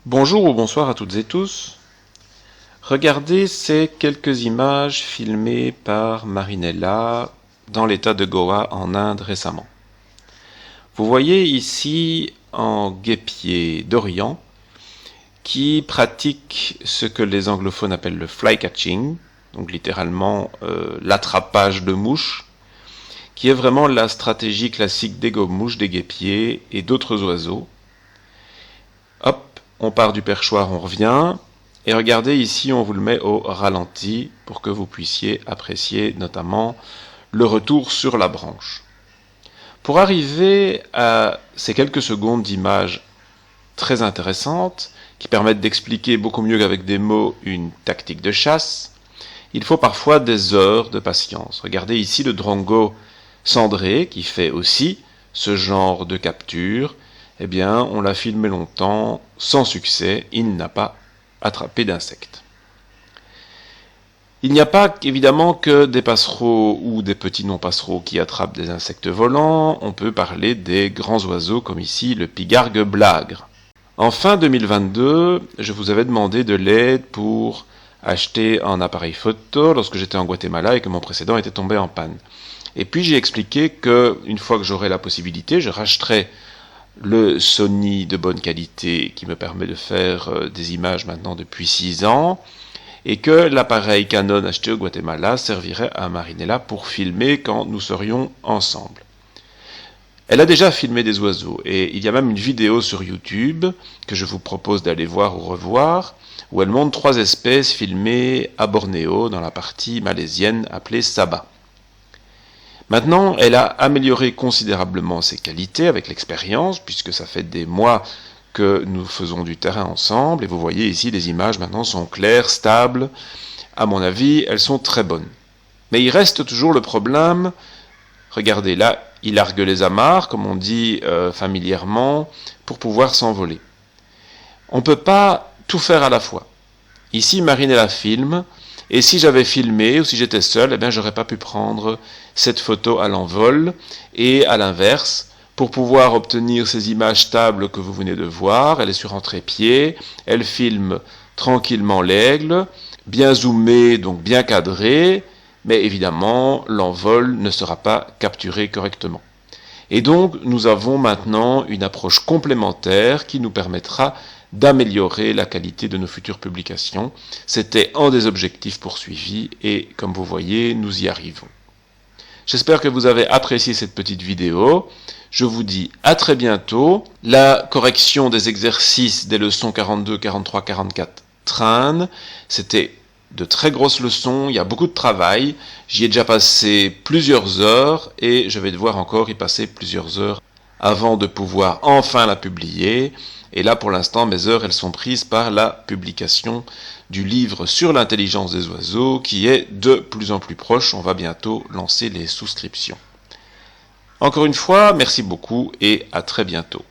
Bonjour ou bonsoir à toutes et tous. Regardez ces quelques images filmées par Marinella dans l'état de Goa en Inde récemment. Vous voyez ici un guêpier d'Orient qui pratique ce que les anglophones appellent le fly catching, donc littéralement l'attrapage de mouches, qui est vraiment la stratégie classique des gobe-mouches, des guêpiers et d'autres oiseaux. Hop, on part du perchoir, on revient. Et regardez ici, on vous le met au ralenti pour que vous puissiez apprécier notamment le retour sur la branche. Pour arriver à ces quelques secondes d'image très intéressantes, qui permettent d'expliquer beaucoup mieux qu'avec des mots une tactique de chasse, il faut parfois des heures de patience. Regardez ici le drongo cendré qui fait aussi ce genre de capture. Eh bien, on l'a filmé longtemps, sans succès, il n'a pas attrapé d'insectes. Il n'y a pas évidemment que des passereaux ou des petits non-passereaux qui attrapent des insectes volants, on peut parler des grands oiseaux comme ici le pigargue blagre. En fin 2022, je vous avais demandé de l'aide pour acheter un appareil photo lorsque j'étais en Guatemala et que mon précédent était tombé en panne. Et puis j'ai expliqué que une fois que j'aurai la possibilité, je rachèterai le Sony de bonne qualité qui me permet de faire des images maintenant depuis 6 ans, et que l'appareil Canon acheté au Guatemala servirait à Marinella pour filmer quand nous serions ensemble. Elle a déjà filmé des oiseaux, et il y a même une vidéo sur YouTube que je vous propose d'aller voir ou revoir, où elle montre 3 espèces filmées à Bornéo, dans la partie malaisienne appelée Sabah. Maintenant, elle a amélioré considérablement ses qualités avec l'expérience, puisque ça fait des mois que nous faisons du terrain ensemble, et vous voyez ici, les images maintenant sont claires, stables. À mon avis, elles sont très bonnes. Mais il reste toujours le problème, regardez là, il largue les amarres, comme on dit familièrement, pour pouvoir s'envoler. On ne peut pas tout faire à la fois. Ici, Marinella filme, et si j'avais filmé, ou si j'étais seul, eh bien, j'aurais pas pu prendre cette photo à l'envol, et à l'inverse, pour pouvoir obtenir ces images stables que vous venez de voir, elle est sur un trépied, elle filme tranquillement l'aigle, bien zoomé, donc bien cadré, mais évidemment, l'envol ne sera pas capturé correctement. Et donc, nous avons maintenant une approche complémentaire qui nous permettra d'améliorer la qualité de nos futures publications. C'était un des objectifs poursuivis et, comme vous voyez, nous y arrivons. J'espère que vous avez apprécié cette petite vidéo. Je vous dis à très bientôt. La correction des exercices des leçons 42, 43, 44 traîne. C'était de très grosses leçons, il y a beaucoup de travail. J'y ai déjà passé plusieurs heures et je vais devoir encore y passer plusieurs heures avant de pouvoir enfin la publier. Et là, pour l'instant, mes heures, elles sont prises par la publication du livre sur l'intelligence des oiseaux qui est de plus en plus proche. On va bientôt lancer les souscriptions. Encore une fois, merci beaucoup et à très bientôt.